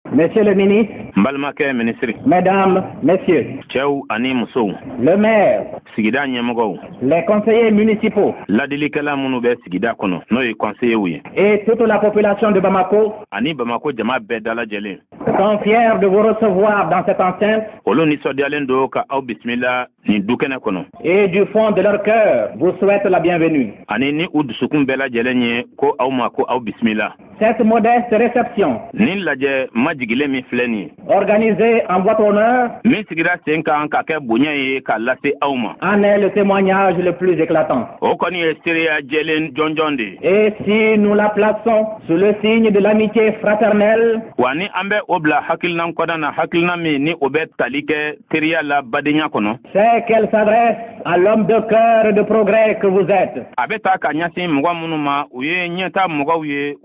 Monsieur le ministre, Mbalmake ministre, mesdames, messieurs, Tchèw ani muso, le maire, sigida nyemgo, les conseillers municipaux ladilikala munube sigida kono, no ye conseiller oui. et toute la population de Bamako Ani Bamako jama bedala jele. sont fiers de vous recevoir dans cette enceinte Olo ni sodialen do ka au bismillah ni dukene kono. et du fond de leur cœur vous souhaitent la bienvenue. Ani ni udusukun bela jele nye ko au mako au bismillah. Cette modeste réception, Ni laje majigile mi fleni. organisée en votre honneur, Mi sigira senka an ka ke bonya ye ka lase auma. en est le témoignage le plus éclatant. O koni estiria jelen jonjonde. Et si nous la plaçons sous le signe de l'amitié fraternelle, Wani ambe obla hakilna kodana hakilna mi ni obet talike teria la badenya kono. c'est qu'elle s'adresse à l'homme de cœur et de progrès que vous êtes. Abeta ka nyasi mugwa munuma uye nyeta mugwa uye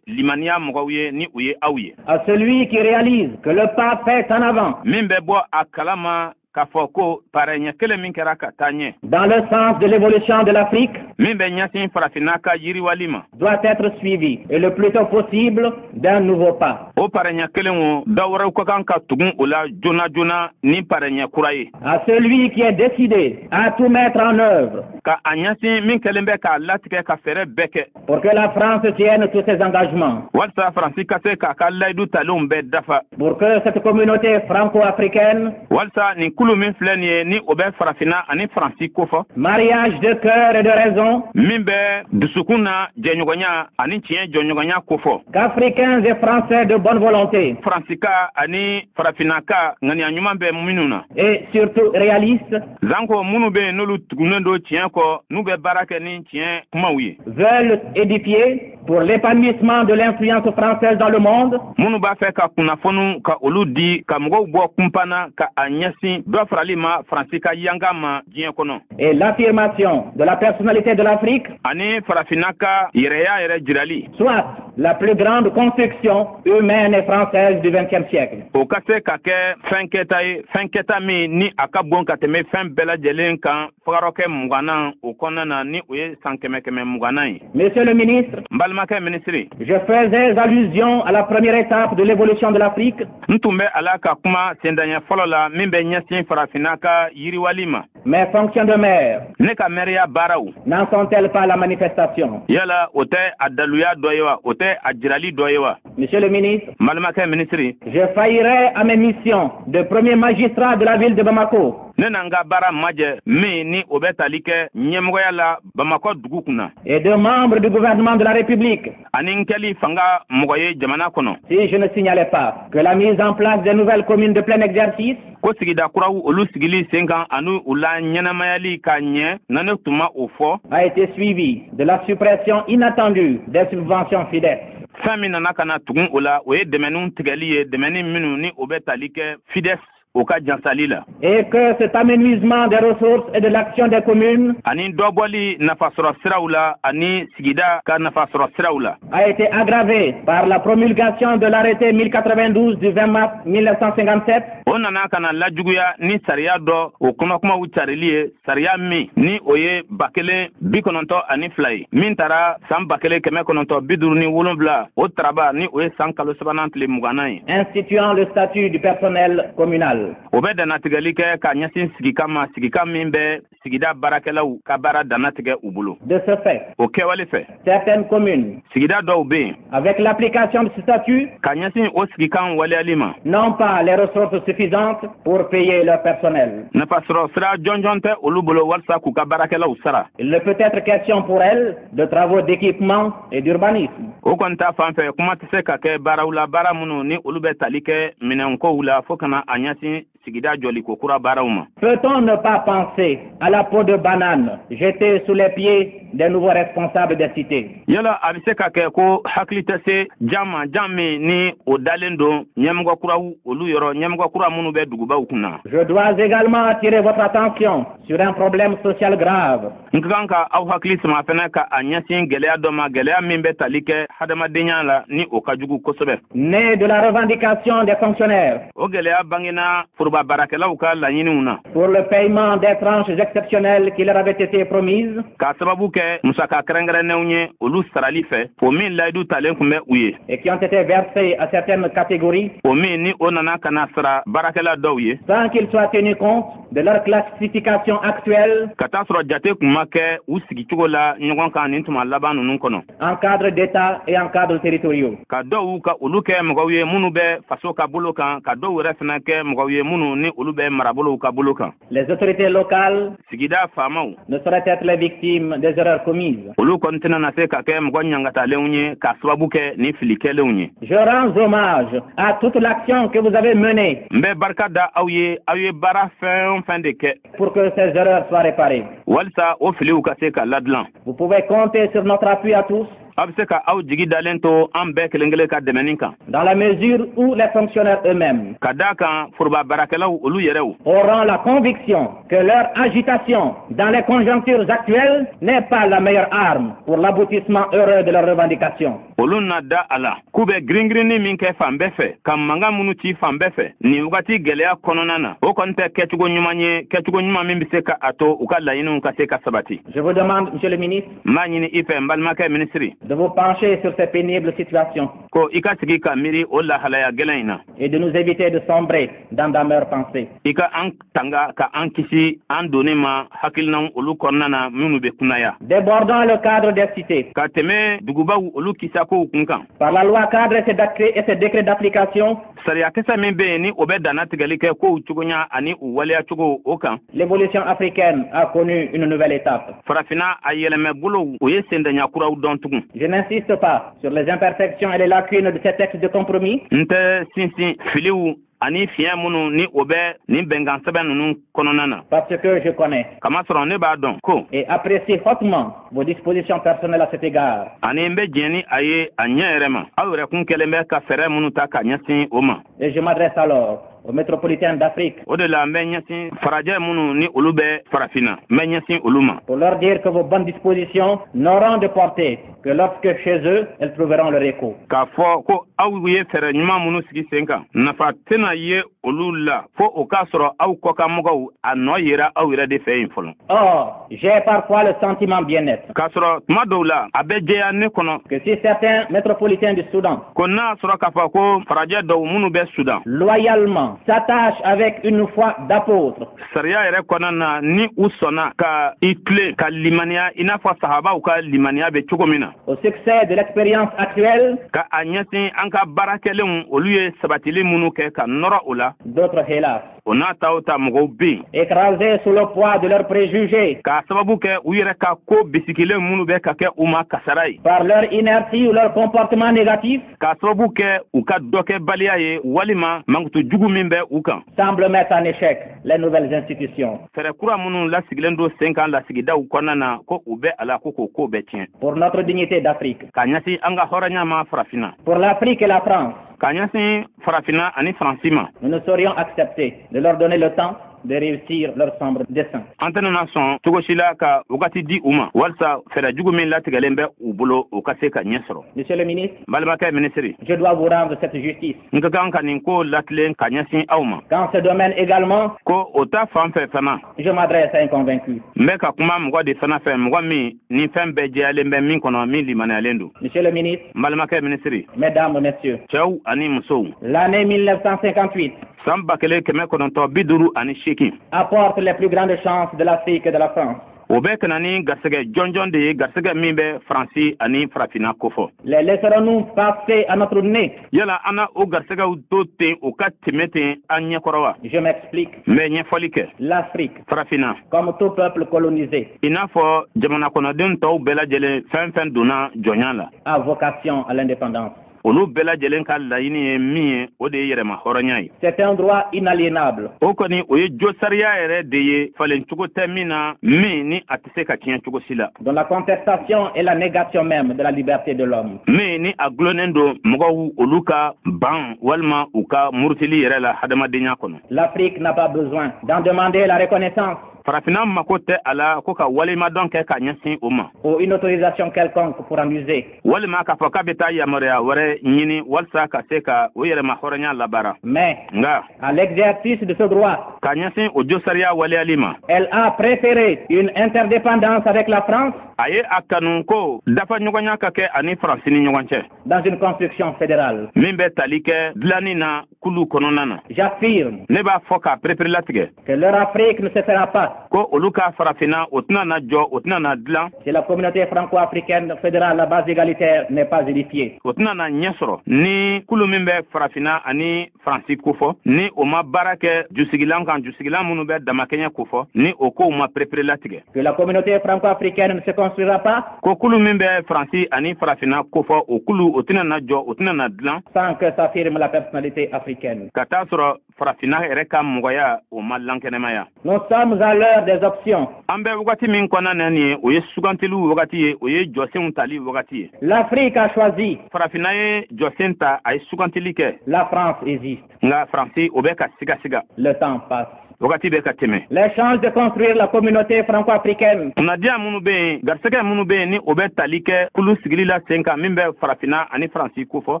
limania mugwa ni uye auye. À celui qui réalise que le pas fait en avant Mimbe bo akalama kafoko parenya kele minkera katanye. dans le sens de l'évolution de l'Afrique Mimbe nyasi farafinaka yiri walima. doit être suivi et le plus tôt possible d'un nouveau pas. O parenya kele ngo dawra ko kan ka tugun ula jona ni parenya kuraye. À celui qui est décidé à tout mettre en œuvre Ka anyasi minkelembe ka latike ka fere beke. pour que la France tienne tous ses engagements, Walsa Francisca se ka kalaidu talumbe dafa. pour que cette communauté franco-africaine, Walsa ni kulu min fleni ni obe farafina ani Francisco fo. mariage de cœur et de raison, Mimbe dusukuna jenyogonya ani chien jonyogonya kofo. qu'Africains et Français de bonne volonté Francisca ani farafinaka ngani anyuma be minuna. et surtout réalistes Zanko munu be nolu tugunendo chien ko nube barake ni chien kumawi. veulent édifier pour l'épanouissement de l'influence française dans le monde Munu ba fe ka kunafonu ka oludi ka mgo bo kumpana ka anyasi do fralima Francisca yangama jien kono. et l'affirmation de la personnalité de l'Afrique, Ani farafinaka yereya yere jirali. soit la plus grande construction humaine et française du XXe siècle. O kase ka kɛ fɛn kɛta min ni a ka bon ka tɛmɛ fɛn bɛɛ lajɛlen kan fagarɔkɛ muganan o kɔnɔna na ni o ye san 100 muganan ye. Monsieur le ministre, N balimakɛ minisiri, je faisais allusion à la première étape de l'évolution de l'Afrique, n tun bɛ ala ka kuma sendanya fɔlɔ la min bɛ ɲɛsin farafinna ka yiriwali ma. mes fonctions de maire Ne ka mɛriya baaraw n'en sont-elles pas la manifestation? yala o tɛ a daluya dɔ ye wa o tɛ a jirali dɔ ye wa. Monsieur le ministre, N balimakɛ minisiri, je faillirai à mes missions de premier magistrat de la ville de Bamako ne na n ka baara majɛ min ni o bɛ tali kɛ ɲɛmɔgɔya la bamakɔ dugu kunna et de membre du gouvernement de la République ani n kɛli fanga mɔgɔ ye jamana kɔnɔ. si je ne signalais pas que la mise en place des nouvelles communes de plein exercice Ko sigida kuraw olu sigili sen kan anu u la ɲɛnamayali ka ɲɛ na ne tun ma o fɔ. a été suivie de la suppression inattendue des subventions FIDES. Fɛn min nana ka na tugun o la o ye dɛmɛniw tigɛli ye dɛmɛni minnu ni o bɛ tali kɛ FIDES o ka jansali la. Et que cet amenuisement des ressources et de l'action des communes Ani dɔbɔli nafasɔrɔ siraw la ani sigida ka nafasɔrɔ siraw la. a été aggravé par la promulgation de l'arrêté 1092 du 20 mars 1957 O nana ka na lajuguya ni sariya dɔ o kumakumaw carili ye sariya min ni o ye 1992 ye min tara san 1957 o taraba ni o ye san kalo sabanan tile muganan ye. instituant le statut du personnel communal. O bɛ dannatigɛli kɛ ka ɲɛsin sigikan min bɛ sigida baarakɛlaw ka baara dannatigɛ u bolo. De ce fait, O kɛwale fɛ certaines communes, sigida dɔw bɛ yen avec l'application de ce statut, ka ɲɛsin o sigikan waleyali ma n'ont pas les ressources suffisantes pour payer leur personnel. nafasɔrɔ sira jɔnjɔn tɛ olu bolo walasa k'u ka baarakɛlaw sara. Il ne peut être question pour elles de travaux d'équipement et d'urbanisme. O kɔni ta fan fɛ kuma tɛ se ka kɛ baaraw la baara minnu ni olu bɛ tali kɛ minɛnkow la fo kana a ɲɛsin sigida jɔliko kura baaraw ma. Peut-on ne pas penser à la peau de banane jetée sous les pieds des nouveaux responsables des cités? Yala a bɛ se ka kɛ ko hakili tɛ se jan min ni o dalen don ɲɛmɔgɔ kuraw olu yɔrɔ ɲɛmɔgɔ kura minnu bɛ dugubaw kunna. Je dois également attirer votre attention sur un problème social grave. N ka kan ka aw hakili sama fɛnɛ ka a ɲɛsin gɛlɛya dɔ ma gɛlɛya min bɛ tali kɛ hadamadenya la ni o ka jugu kosɛbɛ. Né de la revendication des fonctionnaires O gɛlɛya bangena forba barakɛlaw ka laɲiniw na. Pour le paiement des tranches exceptionnelles qui leur avaient été promises. K'a sababu kɛ musaka kɛrɛnkɛrɛnnenw ye olu sarali fɛ o min layidu talen kun bɛ u ye. Et qui ont été versées à certaines catégories. O min ni o nana ka na sara baarakɛla dɔw ye. Sans qu'ils soient tenus compte de leur classification actuelle. Ka taa sɔrɔ jate kun ma kɛ u sigicogo la ɲɔgɔn kan nin tuma laban ninnu kɔnɔ. En cadre d'État et en cadre territoriaux. Ka dɔw ka olu kɛ mɔgɔw ye minnu bɛ faso ka bolo kan ka dɔw yɛrɛ fana kɛ mɔgɔw ye minnu ni olu bɛ marabolow ka bolo kan. Les autorités locales sigida faamaw ne sauraient être les victimes des erreurs commises. Olu kɔni tɛna na se ka kɛ mɔgɔ ɲangatalenw ye ka sababu kɛ ni filikɛlenw ye. Je rends hommage à toute l'action que vous avez menée. N bɛ barika da aw ye baara fɛn o fɛn de kɛ. Pour que ces erreurs soient réparées. Walisa o filiw ka se ka ladilan. Vous pouvez compter sur notre appui à tous. A bɛ se ka aw jigi dalen to an bɛɛ kelen kelen ka dɛmɛni kan. Dans la mesure où les fonctionnaires eux-mêmes. Ka d'a kan foroba baarakɛlaw olu yɛrɛw. Auront la conviction que leur agitation dans les conjonctures actuelles n'est pas la meilleure arme pour l'aboutissement heureux de leurs revendications. Olu na da a la k'u bɛ giringirinni min kɛ fan bɛɛ fɛ ka mankan minnu ci fan bɛɛ fɛ nin wagati gɛlɛya kɔnɔna na o kɔni tɛ kɛcogo ɲuman ye kɛcogo ɲuman min bɛ se ka a to u ka laɲiniw ka se ka sabati. Je vous demande, monsieur le ministre. N b'a ɲini i fɛ n balimakɛ minisiri. De vous pencher sur ces pénibles situations. Ko i ka sigi ka miiri o lahalaya gɛlɛn in na. Et de nous éviter de sombrer dans d'amères pensées. I ka an tanga ka an kisi an donni ma hakilinaw olu kɔnɔna na minnu bɛ kunnaya. Débordant le cadre des cités. Ka tɛmɛ dugubaw olu kisakow kun kan. Par la loi cadre et ses décrets d'application. Sariya kisɛ min bɛ yen ni o bɛ danna tigɛli kɛ kow cogoya ani u waleya cogo o kan. L'évolution africaine a connu une nouvelle étape. Farafina a yɛlɛmɛ bolow o ye sendɛɲa kuraw dɔn tugun. Je n'insiste pas sur les imperfections et les lacunes de ces textes de compromis. N tɛ sinsin filiw ani fiɲɛ minnu ni o bɛ nin bɛnkan sɛbɛn ninnu kɔnɔna na. Parce que je connais. Kamasɔrɔ ne b'a dɔn ko. Et apprécie hautement vos dispositions personnelles à cet égard. Ani n bɛ diɲɛ ni a ye a ɲɛ yɛrɛ ma aw yɛrɛ kun kɛlen bɛ ka fɛɛrɛ minnu ta ka ɲɛsin o ma. Et je m'adresse alors aux métropolitains d'Afrique. O de la n bɛ ɲɛsin farajɛ minnu ni olu bɛ farafina n bɛ ɲɛsin olu ma. Pour leur dire que vos bonnes dispositions n'auront de portée que lorsque chez eux elles trouveront leur écho. K'a fɔ ko aw ye fɛɛrɛ ɲuman minnu sigi sen kan nafa tɛna ye olu la fo o k'a sɔrɔ aw kɔkanmɔgɔw a nɔ yera aw yɛrɛ de fɛ yen fɔlɔ. Or, j'ai parfois le sentiment bien net. K'a sɔrɔ tuma dɔw la a bɛ jɛya ne kɔnɔ. Que si certains métropolitains du Soudan. Ko n'a sɔrɔ k'a fɔ ko farajɛ dɔw minnu bɛ Sudan. Loyalement s'attachent avec une foi d'apôtre. Sariya yɛrɛ kɔnɔna na ni u sɔnna ka i tilen ka limaniya i n'a fɔ sahabaw ka limaniya bɛ cogo min na. Au succès de l'expérience actuelle. Ka a ɲɛsin an ka baarakɛlenw olu ye sabatili minnu kɛ ka nɔrɔ o la. D'autres hélas. O n'a ta o ta mɔgɔw bɛ yen. Écrasés sous le poids de leurs préjugés. K'a sababu kɛ u yɛrɛ ka ko bisikilen minnu bɛ ka kɛ u ma kasara ye. Par leur inertie ou leur comportement négatif. K'a sababu kɛ u ka dɔkɛbaliya ye walima mankutu jugu min bɛ u kan. Semble mettre en échec les nouvelles institutions. Fɛɛrɛ kura minnu lasigilen don sen kan lasigidaw kɔnɔna na ko u bɛ a la ko k'o ko bɛɛ tiɲɛ. Pour notre dignité d'Afrique. K'a ɲɛsin an ka hɔrɔnya ma farafina. Pour l'Afrique et la France. K'a ɲɛsin farafina ani faransi ma. Nous ne saurions accepter de leur donner le temps de réussir leur sombre dessein. An tɛna sɔn cogo si la ka wagati di u ma walasa fɛɛrɛ jugu min latigɛlen bɛ u bolo o ka se ka ɲɛ sɔrɔ. Monsieur le ministre. Balimakɛ minisiri. Je dois vous rendre cette justice. N ka kan ka nin ko latilen ka ɲɛsin aw ma. Dans ce domaine également. Ko o ta fan fɛ fana. Je m'adresse à un convaincu. N bɛ ka kuma mɔgɔ de fana fɛ mɔgɔ min ni fɛn bɛɛ jɛyalen bɛ min kɔnɔ min limaniyalen don. Monsieur le ministre. Balimakɛ minisiri. Mesdames, messieurs. Cɛw ani musow. L'année 1958. San 1958. Apporte les plus grandes chances de l'Afrique et de la France. O bɛ kana ni garisɛgɛ jɔnjɔn de ye garisɛgɛ min bɛ faransi ani farafina kofɔ. Les laisserons-nous passer à notre nez? Yala an na o garisɛgɛw to ten o ka tɛmɛ ten an ɲɛkɔrɔ wa? Je m'explique. N bɛ ɲɛfɔli kɛ. L'Afrique. Farafina. Comme tout peuple colonisé. I n'a fɔ jamana kɔnɔdenw tɔw bɛɛ lajɛlen fɛn fɛn donna jɔnya la. A vocation à l'indépendance. Olu bɛɛ lajɛlen ka laɲini ye min ye o de ye yɛrɛma hɔrɔnya ye. C'est un droit inaliénable. O kɔni o ye jo sariya yɛrɛ de ye falen cogo tɛ min na min ni a tɛ se ka tiɲɛ cogo si la. Dans la contestation et la négation même de la liberté de l'homme. Min ni a gulonnen don mɔgɔw olu ka ban walima u ka murutili yɛrɛ la hadamadenya kɔnɔ. L'Afrique n'a pas besoin d'en demander la reconnaissance. farafina mako tɛ a la ko ka walemadɔn kɛ ka ɲɛsin o ma ou une autorisation quelconque pour amuser. walima k'a fɔ k'a bɛ taa yamaruya wɛrɛ ɲini walasa ka se ka o yɛrɛma hɔrɔnya labaara Mais, nga à l'exercice de ce droit, ka ɲɛsin o josariya waleyali ma elle a préféré une interdépendance avec la France a ye a kanu ko dafa ɲɔgɔnya ka kɛ ani faransi ni ɲɔgɔn cɛ dans une construction fédérale. min bɛ tali kɛ dilanni na kulu kɔnɔna na J'affirme ne b'a fɔ k'a perepere latigɛ que leur Afrique ne se fera pas ko olu ka farafina o tɛna na jɔ o tɛna na dilan si la communauté franco-africaine fédérale à base égalitaire n'est pas édifiée. o tɛna na ɲɛ sɔrɔ ni kulu min bɛ farafina ani faransi kofɔ ni o ma baara kɛ jusigilan kan jusigilan minnu bɛ damakɛɲɛ kofɔ ni o kow ma perepere latigɛ Que la communauté franco-africaine ne se construira pas ko kulu min bɛ faransi ani farafina kofɔ o kulu o tɛna na jɔ o tɛna na dilan sans que s'affirme la personnalité africaine. ka taa sɔrɔ farafina yɛrɛ ka mɔgɔya o ma lankɛnɛmaya Nous sommes à l'heure des options. an bɛ wagati min kɔnɔna na nin ye o ye sugantiliw wagati ye o ye jɔsenw tali wagati ye L'Afrique a choisi, farafina ye jɔsen ta a ye sugantili kɛ la France hésite. nka faransi o bɛ ka sigasiga Le temps passe. wagati bɛ ka tɛmɛ Les chances de construire la communauté franco-africaine kunnadiya minnu bɛ yen garisɛgɛ minnu bɛ yen ni o bɛ tali kɛ kulu sigili la sen kan min bɛ farafina ani faransi kofɔ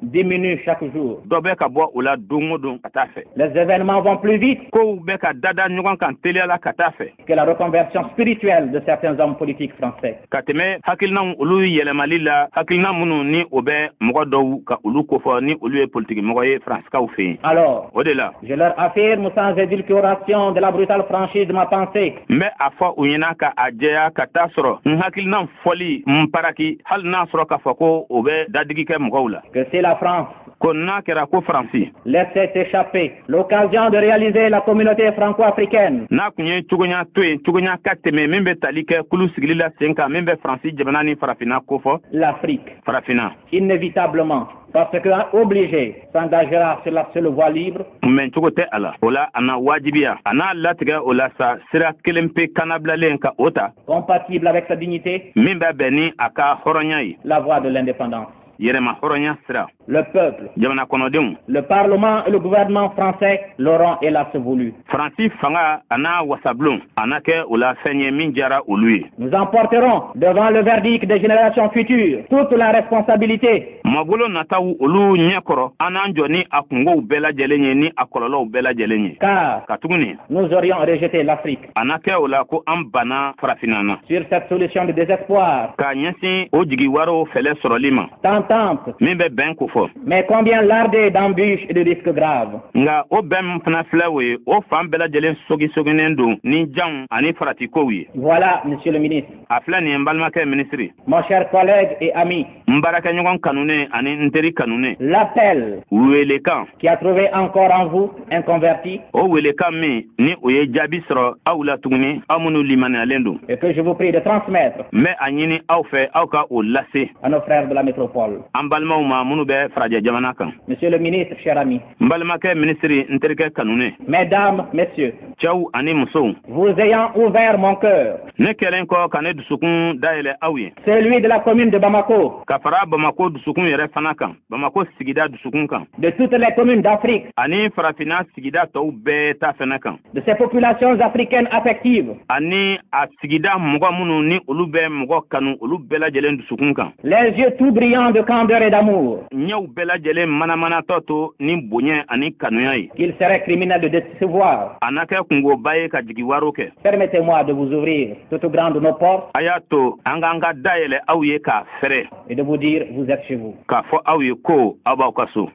diminuent chaque jour. dɔ bɛ ka bɔ o la don o don ka taa fɛ Les événements vont plus vite kow bɛ ka dada ɲɔgɔn kan teliya la ka taa fɛ que la reconversion spirituelle de certains hommes politiques français. ka tɛmɛ hakilinaw olu yɛlɛmali la hakilina minnu ni o bɛ mɔgɔ dɔw ka olu kofɔ ni olu ye politikimɔgɔ ye faransikaw fɛ yen Alors, o de la je leur affirme sans édulcoration de la brutale franchise de ma pensée n bɛ a fɔ u ɲɛna ka a jɛya ka taa sɔrɔ n hakilina fɔli n paraki hali n'a sɔrɔ k'a fɔ ko o bɛ dadigi kɛ mɔgɔw la que si la France ko n'a kɛra ko faransi laissait échapper l'occasion de réaliser la communauté franco-africaine, n'a kun ye cogoya to yen cogoya ka tɛmɛ min bɛ tali kɛ kulu sigili la sen kan min bɛ faransi jamana ni farafina kofɔ l'Afrique, farafina inévitablement, parce que obligé, s'engagera sur la seule voie libre kunbɛn cogo tɛ a la o la a na wajibiya a n'a latigɛ o la sa sira kelen pe kanabilalen ka o ta compatible avec sa dignité, min bɛ bɛn ni a ka hɔrɔnya ye la voie de l'indépendance. yɛrɛma hɔrɔnya sira Le peuple, jamana kɔnɔdenw le Parlement et le gouvernement français l'auront hélas voulu. faransi fanga a n'a wasabulon a na kɛ o la fɛn ye min diyara olu ye Nous emporterons devant le verdict des générations futures toute la responsabilité mabolo nataw olu ɲɛkɔrɔ an n'an jɔ ni a kungow bɛɛ lajɛlen ye ni a kɔlɔlɔw bɛɛ lajɛlen ye car ka tuguni nous aurions rejeté l'Afrique a na kɛ o la ko an banna farafina na sur cette solution de désespoir k'a ɲɛsin o jigiwariw fɛlɛ sɔrɔli ma tentante, min bɛ bɛn ko fɔ mais combien lardée d'embûches et de risques graves. nga o bɛn min fana filɛ o ye o fan bɛɛ lajɛlen sogisoginen don ni janw ani faratikow ye Voilà, monsieur le ministre, a filɛ nin ye n balimakɛ minisiri mon cher collègue et ami, n baarakɛɲɔgɔn kanunen ani n teri kanunen l'appel welekan qui a trouvé encore en vous un converti o welekan min ni o ye jaabi sɔrɔ aw la tuguni aw minnu limaniyalen don et que je vous prie de transmettre n bɛ a ɲini aw fɛ aw ka o lase à nos frères de la métropole. an balimaw ma minnu bɛ farajɛ jamana kan Monsieur le ministre, cher ami, n balimakɛ minisiri n terikɛ kanunen mesdames, messieurs, cɛw ani musow vous ayant ouvert mon cœur, ne kɛlen kɔ ka ne dusukun dayɛlɛ aw ye celui de la commune de Bamako, ka fara bamako dusukun yɛrɛ fana kan bamako sigida dusukun kan de toutes les communes d'Afrique, ani farafina sigida tɔw bɛɛ ta fɛnɛ kan de ces populations africaines affectives, ani a sigida mɔgɔ minnu ni olu bɛ mɔgɔ kanu olu bɛɛ lajɛlen dusukun kan les yeux tout brillants de candeur et d'amour, ɲɛw bɛɛ lajɛlen manamanatɔ to ni bonya ani kanuya ye qu'il serait criminel de décevoir. a na kɛ kungoba ye ka jigiwariw kɛ Permettez-moi de vous ouvrir toutes grandes nos portes a y'a to an k'an ka dayɛlɛ aw ye k'a fɛrɛ et de vous dire, vous êtes chez vous. k'a fɔ aw ye ko aw b'aw ka so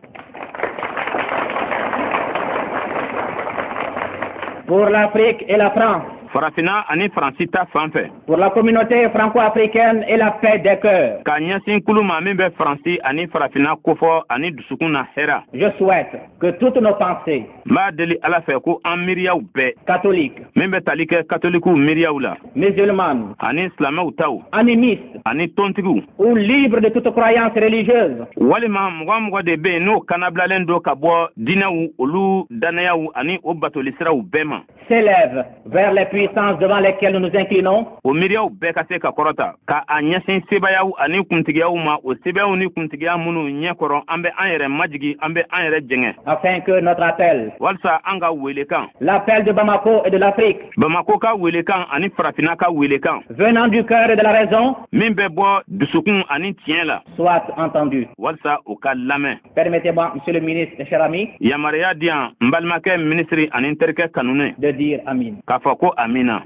Pour l'Afrique et la France, farafina ani faransi ta fan fɛ pour la communauté franco-africaine et la paix des cœurs, k'a ɲɛsin kulu ma min bɛ faransi ani farafina kofɔ ani dusukun na hɛra je souhaite que toutes nos pensées n b'a deli ala fɛ ko an miiriyaw bɛɛ catholiques, min bɛ tali kɛ katolikiw miiriyaw la musulmanes, ani silamɛw taw animistes ani tontigiw ou libres de toute croyance religieuse, walima mɔgɔ mɔgɔ de bɛ yen n'o kanabilalen don ka bɔ diinɛw olu dannayaw ani o batolisiraw bɛɛ ma s'élèvent vers les puissances devant lesquelles nous nous inclinons, o miiriyaw bɛɛ ka se ka kɔrɔta ka a ɲɛsin sebayaw ani kuntigiyaw ma o sebayaw ni kuntigiya minnu ɲɛkɔrɔ an bɛ an yɛrɛ majigi an bɛ an yɛrɛ jɛngɛ afin que notre appel, walasa an ka welekan l'appel de Bamako et de l'Afrique, Bamako ka welekan ani farafina ka welekan venant du cœur et de la raison, min bɛ bɔ dusukun ani tiɲɛ la soit entendu. walasa o ka lamɛn. Permettez-moi, Monsieur le ministre et cher ami, yamariya di yan n balimakɛ minisiri ani n terikɛ kanunen de dire Amin. k'a fɔ ko amina.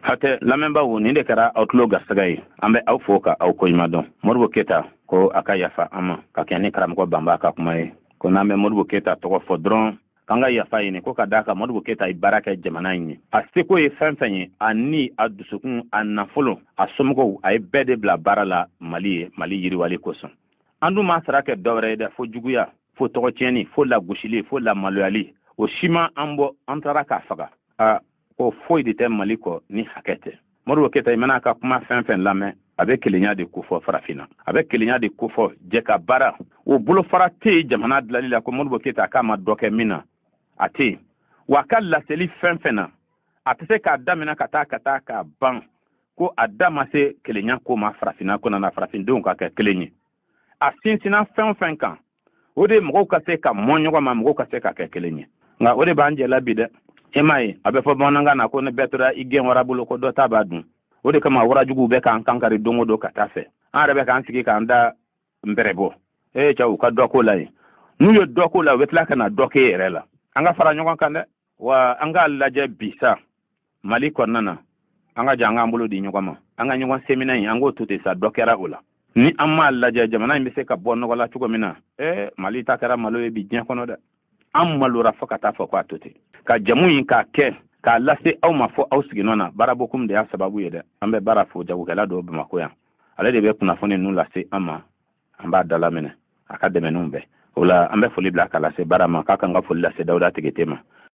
hatɛ lamɛnbaaw nin de kɛra aw tulo garisɛgɛ ye an bɛ aw fo ka aw koɲuman dɔn moribo keyita ko a ka yafa an ma ka kɛ ni karamɔgɔ banba ka kuma ye ko n'an bɛ moribo keyita tɔgɔ fɔ dɔrɔn k'an ka yafa ɲini ko ka d'a kan moribo keyita ye baara kɛ jamana in ye a seko ye fɛn fɛn ye a ni a dusukun a nafolo a somɔgɔw a ye bɛɛ de bila baara la mali ye mali yiriwali kosɔn an dun ma sara kɛ dɔwɛrɛ ye dɛ fo juguya fo tɔgɔcɛni fo lagosili fo lamaloyali o si ma an bɔ an taara k'a faga ko foyi de tɛ mali kɔ ni hakɛ tɛ moribo keyita i mana ka kuma fɛn fɛn lamɛn a bɛ kelenya de kofɔ farafina a bɛ kelenya de kofɔ jɛ ka baara o bolofara tɛ yen jamana dilali la ko moribo keyita k'a ma dɔ kɛ min na a tɛ yen wa a ka laseli fɛn fɛn na a tɛ se k'a daminɛ ka taa k'a ban ko a da ma se kelenya ko ma farafina ko nana farafindenw ka kɛ kelen ye a sinsinna fɛn fɛn kan o de mɔgɔw ka se ka mɔ ɲɔgɔn ma mɔgɔw ka se ka kɛ kelen ye nka o de b'an jɛla bi dɛ e m'a ye a bɛ fɔ bamanankan na ko ne bɛɛ tora i gɛn wara bolo ko dɔ ta b'a dun o de kama warajuguw bɛ k'an kankari don o don ka taa fɛ an yɛrɛ bɛ k'an sigi k'an da nbɛrɛ bɔ cɛw u ka dɔ k'o la ye n'u ye dɔ k'o la u bɛ tila ka na dɔ k'e yɛrɛ la an ka fara ɲɔgɔn kan dɛ wa an k'a lajɛ bi sa mali kɔnɔna na an ka jan an k'an bolo di ɲɔgɔn ma an ka ɲɔgɔn semina in an k'o to ten sa dɔ kɛra o la ni an m'a lajɛ jamana in bɛ se ka bɔ nɔgɔ la cogo min na mali ta kɛra malo ye bi diɲɛ kɔnɔ dɛ an malora fo ka taa fɔ k'a to ten ka jamu in k'a kɛ k'a lase aw ma fɔ aw sigiɲɔgɔn na baarabokum de y'a sababu ye dɛ an bɛ baara fo jagokɛla dɔw Bamako yan ale de bɛ kunnafoni ninnu lase an ma an b'a dalaminɛ a ka dɛmɛniw bɛɛ o la an bɛ foli bila k'a lase baara ma k'a kan ka foli lase Dawuda Tigete ma